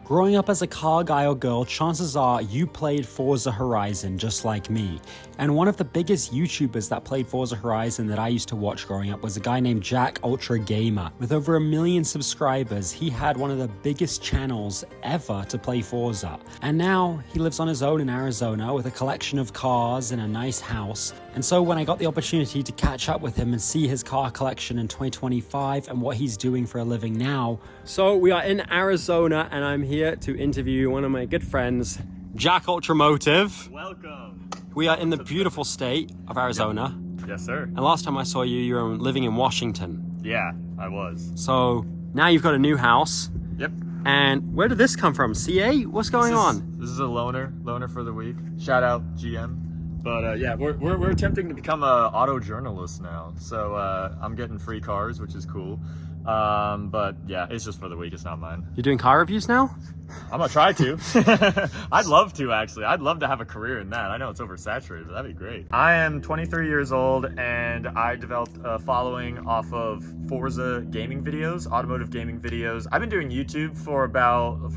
Growing up as a car guy or girl, chances are you played Forza Horizon just like me. And one of the biggest YouTubers that played Forza Horizon that I used to watch growing up was a guy named JackUltraMotive. With over 1 million subscribers, he had one of the biggest channels ever to play Forza. And now he lives on his own in Arizona with a collection of cars and a nice house. And so when I got the opportunity to catch up with him and see his car collection in 2025 and what he's doing for a living now. So we are in Arizona and I'm here to interview one of my good friends, JackUltraMotive. Welcome. We are in the beautiful state of Arizona. Yep. Yes, sir. And last time I saw you, you were living in Washington. Yeah, I was. So now you've got a new house. Yep. And where did this come from? CA? What's going on? This is a loaner for the week. Shout out GM. But yeah, we're attempting to become a auto journalist now. So I'm getting free cars, which is cool. But yeah, it's just for the week. It's not mine. You're doing car reviews now? I'm gonna try to. I'd love to, actually. I'd love to have a career in that. I know it's oversaturated, but that'd be great. I am 23 years old and I developed a following off of Forza gaming videos, automotive gaming videos. I've been doing YouTube for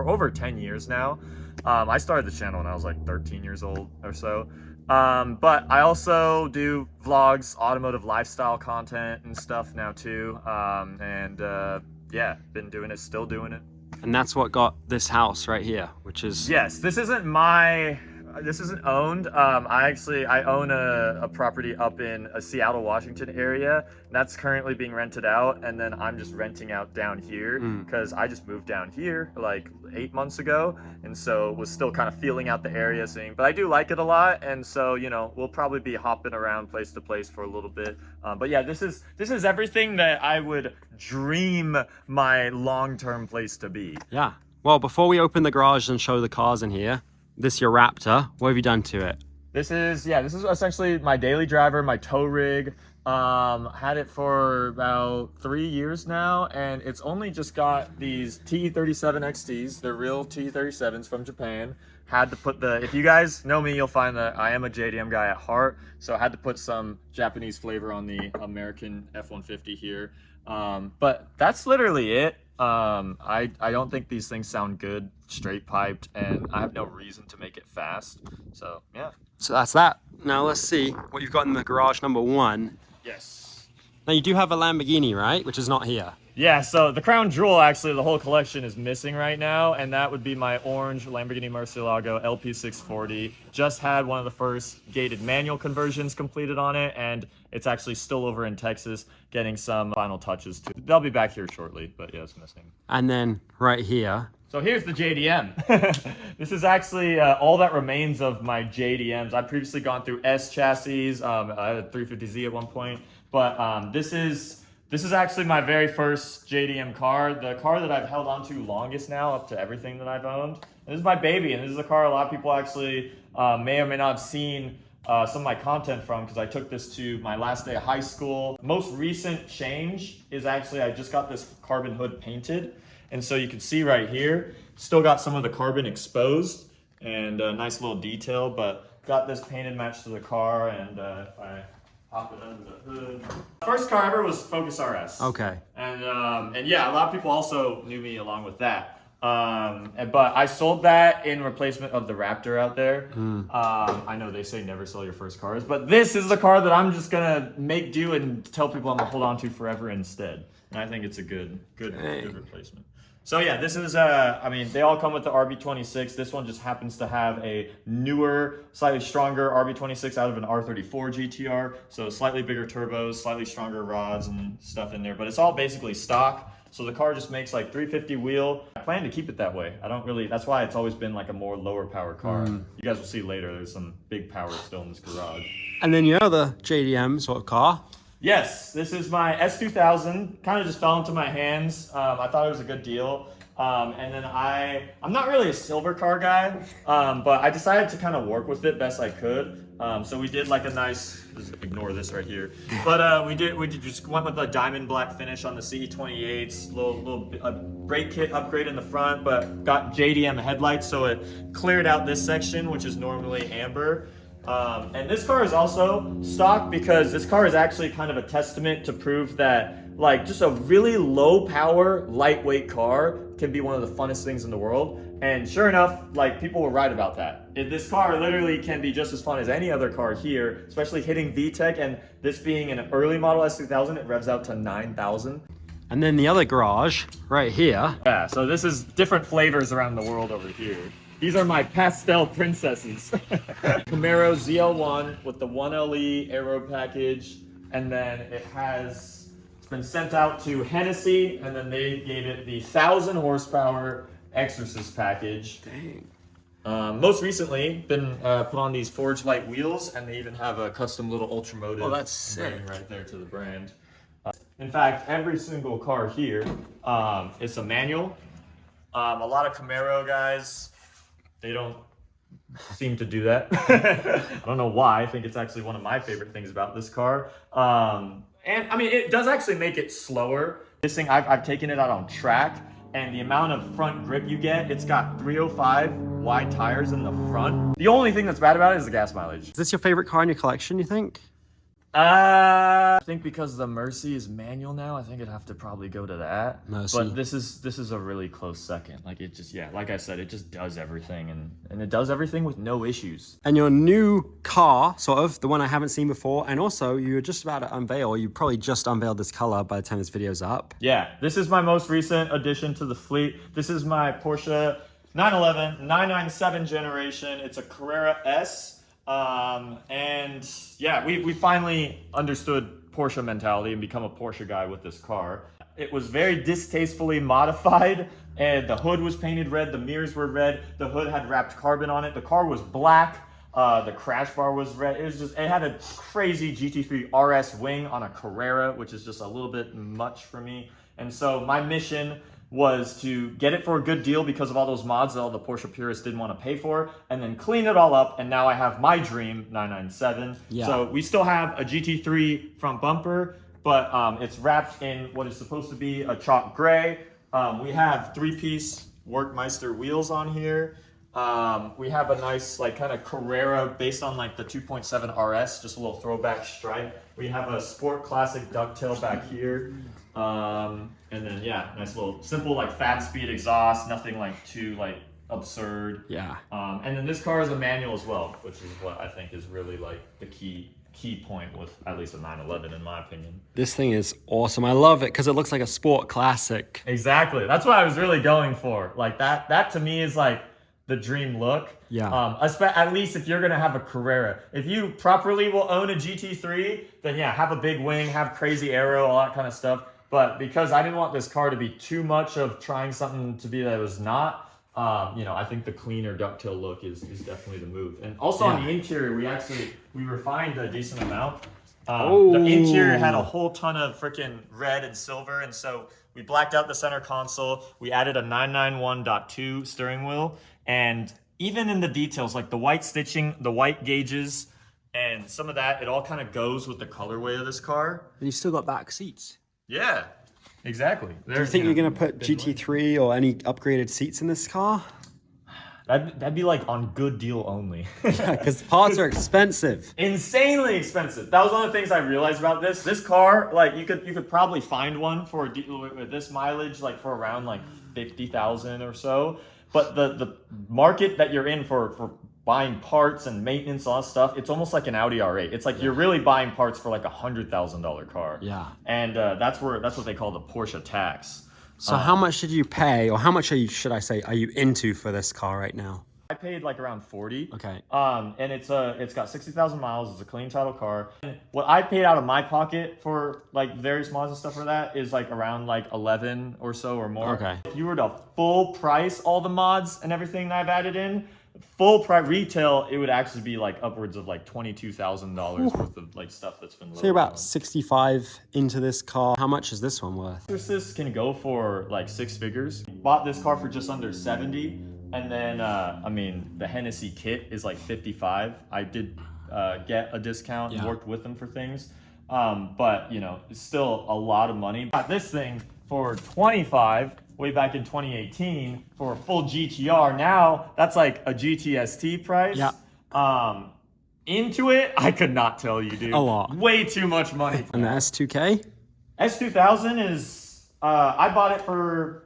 over 10 years now. I started the channel when I was like 13 years old or so. But I also do vlogs, automotive lifestyle content and stuff now too. Yeah, been doing it, still doing it. And that's what got this house right here, which is... Yes, this isn't owned. I own a property up in Seattle, Washington area. That's currently being rented out, and then I'm just renting out down here because I just moved down here like 8 months ago, and so was still kind of feeling out the area, but I do like it a lot, and so we'll probably be hopping around place to place for a little bit. But yeah, this is everything that I would dream my long-term place to be. Yeah. Well, before we open the garage and show the cars in here, this your Raptor. What have you done to it? This is essentially my daily driver, my tow rig. Had it for about 3 years now, and it's only just got these T37 XTs. They're real T37s from Japan. Had to put if you guys know me, you'll find that I am a JDM guy at heart. So I had to put some Japanese flavor on the American F150 here. But that's literally it. I don't think these things sound good straight piped, and I have no reason to make it fast. So yeah. So that's that. Now let's see what you've got in the garage number one. Yes. Now you do have a Lamborghini, right? Which is not here. Yeah, so the crown jewel, actually, the whole collection is missing right now, and that would be my orange Lamborghini Murcielago LP640. Just had one of the first gated manual conversions completed on it, and it's actually still over in Texas getting some final touches too. They'll be back here shortly, but yeah, it's missing. And then right here. So here's the JDM. This is actually all that remains of my JDMs. I've previously gone through S chassis. I had a 350Z at one point, but this is actually my very first JDM car, the car that I've held on to longest now, up to everything that I've owned. And this is my baby, and this is a car a lot of people actually may or may not have seen some of my content from, because I took this to my last day of high school. Most recent change is actually I just got this carbon hood painted, and so you can see right here, still got some of the carbon exposed, and a nice little detail, but got this painted match to the car, and I pop it under the hood. First car ever was Focus RS. Okay. And yeah, a lot of people also knew me along with that. But I sold that in replacement of the Raptor out there. I know they say never sell your first cars, but this is the car that I'm just gonna make do and tell people I'm gonna hold on to forever instead. And I think it's a good replacement. So yeah, this is, I mean, they all come with the RB26. This one just happens to have a newer, slightly stronger RB26 out of an R34 GTR. So slightly bigger turbos, slightly stronger rods and stuff in there, but it's all basically stock. So the car just makes like 350 wheel. I plan to keep it that way. That's why it's always been like a more lower power car. You guys will see later, there's some big power still in this garage. And then your other JDM sort of car. Yes, this is my S2000. Kind of just fell into my hands. I thought it was a good deal. And then I'm not really a silver car guy, but I decided to kind of work with it best I could. So we did like a nice, just ignore this right here. But we just went with a diamond black finish on the CE28s, little brake kit upgrade in the front, but got JDM headlights, so it cleared out this section, which is normally amber. And this car is also stock because this car is actually kind of a testament to prove that like just a really low power, lightweight car can be one of the funnest things in the world. And sure enough, like people were right about that. This car literally can be just as fun as any other car here, especially hitting VTEC, and this being an early model S2000, it revs out to 9,000. And then the other garage right here. Yeah, so this is different flavors around the world over here. These are my pastel princesses. Camaro ZL1 with the 1LE aero package, and then it's been sent out to Hennessey, and then they gave it the 1,000 horsepower Exorcist package. Dang. Most recently, been put on these forged light wheels, and they even have a custom little Ultramotive. Oh, that's sick. Right there to the brand. In fact, every single car here is a manual. A lot of Camaro guys, they don't seem to do that. I don't know why. I think it's actually one of my favorite things about this car. And I mean, it does actually make it slower. This thing, I've taken it out on track, and the amount of front grip you get, it's got 305 wide tires in the front. The only thing that's bad about it is the gas mileage. Is this your favorite car in your collection, you think? I think because the Mercy is manual now, I think I'd have to probably go to that. Mercy. But this is a really close second. Like it just, yeah, like I said, it just does everything, and it does everything with no issues. And your new car, sort of, the one I haven't seen before, and also you're just about to unveil, you probably just unveiled this color by the time this video's up. Yeah, this is my most recent addition to the fleet. This is my Porsche 911 997 generation. It's a Carrera S. And yeah, we finally understood Porsche mentality and become a Porsche guy with this car. It was very distastefully modified, and the hood was painted red, the mirrors were red, the hood had wrapped carbon on it, the car was black, the crash bar was red. It had a crazy GT3 RS wing on a Carrera, which is just a little bit much for me. And so my mission was to get it for a good deal because of all those mods that all the Porsche purists didn't want to pay for, and then clean it all up, and now I have my dream 997. Yeah. So we still have a GT3 front bumper, but it's wrapped in what is supposed to be a chalk gray. We have 3-piece Workmeister wheels on here. We have a nice like kind of Carrera based on like the 2.7 RS, just a little throwback stripe. We have a Sport Classic ducktail back here. And then yeah, nice little simple like fat speed exhaust, nothing like too like absurd. Yeah. And then this car is a manual as well, which is what I think is really like the key point with at least a 911 in my opinion. This thing is awesome. I love it because it looks like a sport classic. Exactly. That's what I was really going for. Like that to me is like the dream look. Yeah. At least if you're gonna have a Carrera. If you properly will own a GT3, then yeah, have a big wing, have crazy aero, all that kind of stuff. But because I didn't want this car to be too much of trying something to be that it was not, I think the cleaner ducktail look is definitely the move. And also on the interior, we refined a decent amount. The interior had a whole ton of freaking red and silver, and so we blacked out the center console. We added a 991.2 steering wheel, and even in the details, like the white stitching, the white gauges, and some of that, it all kind of goes with the colorway of this car. And you still got back seats. Yeah, exactly. Do you think you're going to put GT3 or any upgraded seats in this car? That'd be like on good deal only. Yeah, because parts are expensive. Insanely expensive. That was one of the things I realized about this. This car, like you could probably find one for with this mileage, like for around like 50,000 or so. But the market that you're in for buying parts and maintenance, all that stuff, it's almost like an Audi R8. It's like you're really buying parts for like $100,000 car. Yeah. And that's what they call the Porsche tax. So how much did you pay, or how much are you into for this car right now? I paid like around 40. Okay. And it's got 60,000 miles. It's a clean title car. And what I paid out of my pocket for like various mods and stuff for that is like around like 11 or so or more. Okay. If you were to full price all the mods and everything that I've added in, full price retail, it would actually be like upwards of like $22,000 worth of like stuff that's been loaded. So you're about 65 into this car. How much is this one worth? Exorcist can go for like 6 figures. Bought this car for just under 70. And then, the Hennessey kit is like 55. I did get a discount and worked with them for things. But, it's still a lot of money. Got this thing for 25 way back in 2018 for a full GTR. Now, that's like a GTST price. Yeah. Into it, I could not tell you, dude. A lot. Way too much money. And the S2K? S2000 is, I bought it for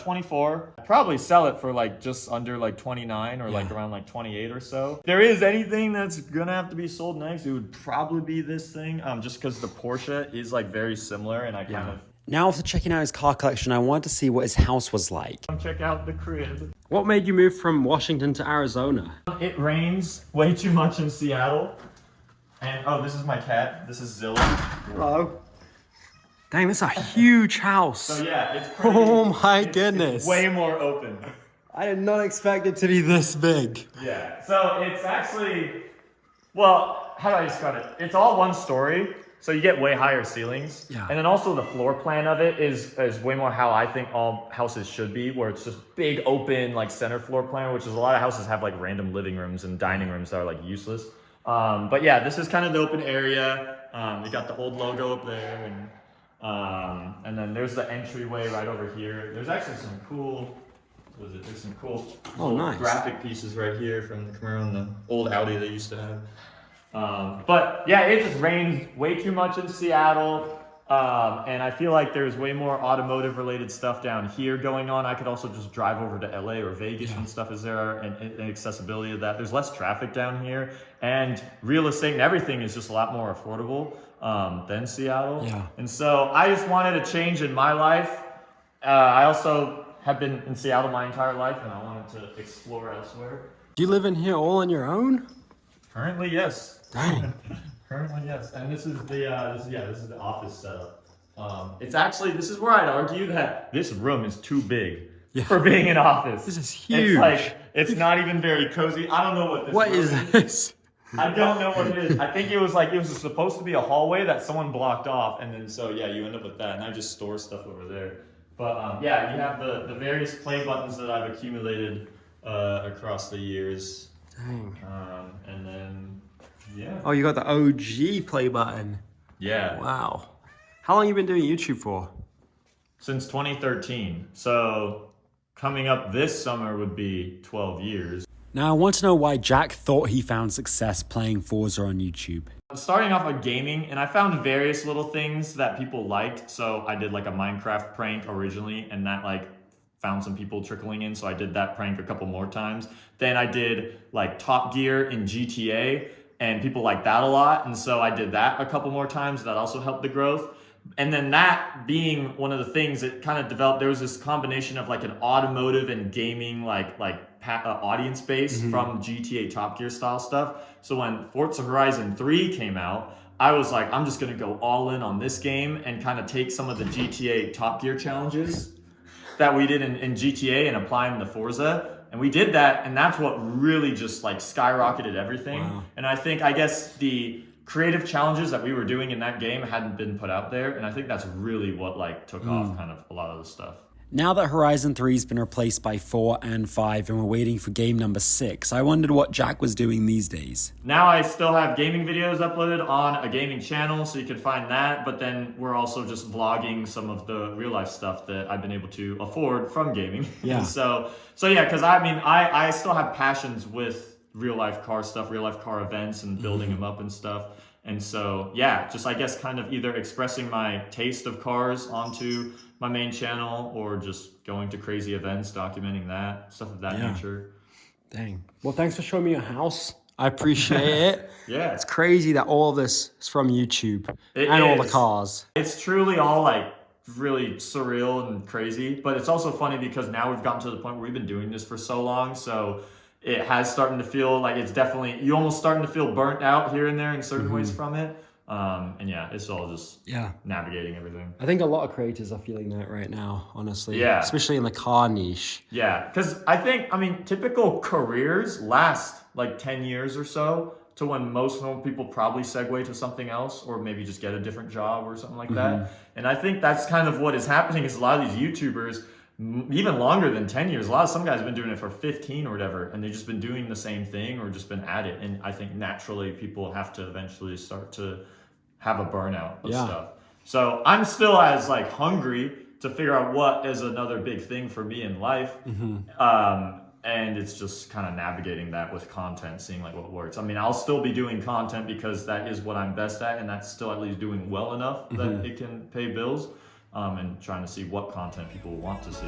24. I'd probably sell it for like just under like 29 or like around like 28 or so. If there is anything that's gonna have to be sold next, it would probably be this thing, just because the Porsche is like very similar, and I kind of. Now, after checking out his car collection, I wanted to see what his house was like. Come check out the crib. What made you move from Washington to Arizona? It rains way too much in Seattle. And oh, this is my cat. This is Zilla. Hello. Dang, that's a huge house. So yeah, it's pretty. Oh my goodness. It's way more open. I did not expect it to be this big. Yeah. So it's actually, well, how do I describe it? It's all one story. So you get way higher ceilings. Yeah. And then also the floor plan of it is way more how I think all houses should be, where it's just big open like center floor plan, which is a lot of houses have like random living rooms and dining rooms that are like useless. But yeah, this is kind of the open area. You got the old logo up there, and then there's the entryway right over here. There's actually some cool, there's some cool nice graphic pieces right here from the Camaro and the old Audi they used to have. But yeah, it just rains way too much in Seattle. And I feel like there's way more automotive related stuff down here going on. I could also just drive over to LA or Vegas and stuff is there, and accessibility of that. There's less traffic down here, and real estate and everything is just a lot more affordable than Seattle. Yeah. And so I just wanted a change in my life. I also have been in Seattle my entire life, and I wanted to explore elsewhere. Do you live in here all on your own? Currently, yes. Dang. Currently, yes. And this is the office setup. It's actually, this is where I'd argue that this room is too big for being an office. This is huge. It's like, it's not even very cozy. I don't know what this What is. is this? I don't know what it is. I think it was supposed to be a hallway that someone blocked off, and then so yeah, you end up with that, and I just store stuff over there. But yeah, you have the various play buttons that I've accumulated across the years. Dang. And then yeah. Oh, you got the OG play button. Yeah. Wow. How long you been doing YouTube for? Since 2013. So coming up this summer would be 12 years. Now, I want to know why Jack thought he found success playing Forza on YouTube. Starting off with gaming, and I found various little things that people liked. So I did like a Minecraft prank originally, and that like found some people trickling in. So I did that prank a couple more times. Then I did like Top Gear in GTA, and people liked that a lot. And so I did that a couple more times. That also helped the growth. And then that being one of the things that kind of developed, there was this combination of like an automotive and gaming audience base from GTA Top Gear style stuff. So when Forza Horizon 3 came out, I was like, I'm just going to go all in on this game and kind of take some of the GTA Top Gear challenges that we did in GTA and apply them to Forza. And we did that, and that's what really just like skyrocketed everything. Wow. And I guess the creative challenges that we were doing in that game hadn't been put out there, and I think that's really what like took off kind of a lot of the stuff. Now that Horizon 3 has been replaced by 4 and 5 and we're waiting for game number 6, I wondered what Jack was doing these days. Now I still have gaming videos uploaded on a gaming channel, so you can find that, but then we're also just vlogging some of the real life stuff that I've been able to afford from gaming. Yeah. so yeah, because I still have passions with real life car stuff, real life car events and building them up and stuff. And so, yeah, just I guess kind of either expressing my taste of cars onto my main channel or just going to crazy events, documenting that, stuff of that nature. Dang. Well, thanks for showing me your house. I appreciate it. Yeah. It's crazy that all of this is from YouTube all the cars. It's truly all like really surreal and crazy, but it's also funny because now we've gotten to the point where we've been doing this for so long. So it has starting to feel like it's definitely, you almost starting to feel burnt out here and there in certain ways from it. And yeah, it's all just navigating everything. I think a lot of creators are feeling that right now, honestly. Yeah. Especially in the car niche. Yeah, because typical careers last like 10 years or so to when most normal people probably segue to something else or maybe just get a different job or something like that. And I think that's kind of what is happening is a lot of these YouTubers, even longer than 10 years. Some guys have been doing it for 15 or whatever, and they've just been doing the same thing or just been at it. And I think naturally people have to eventually start to have a burnout of stuff. So I'm still as like hungry to figure out what is another big thing for me in life. And it's just kind of navigating that with content, seeing like what works. I mean, I'll still be doing content because that is what I'm best at, and that's still at least doing well enough that it can pay bills, and trying to see what content people want to see.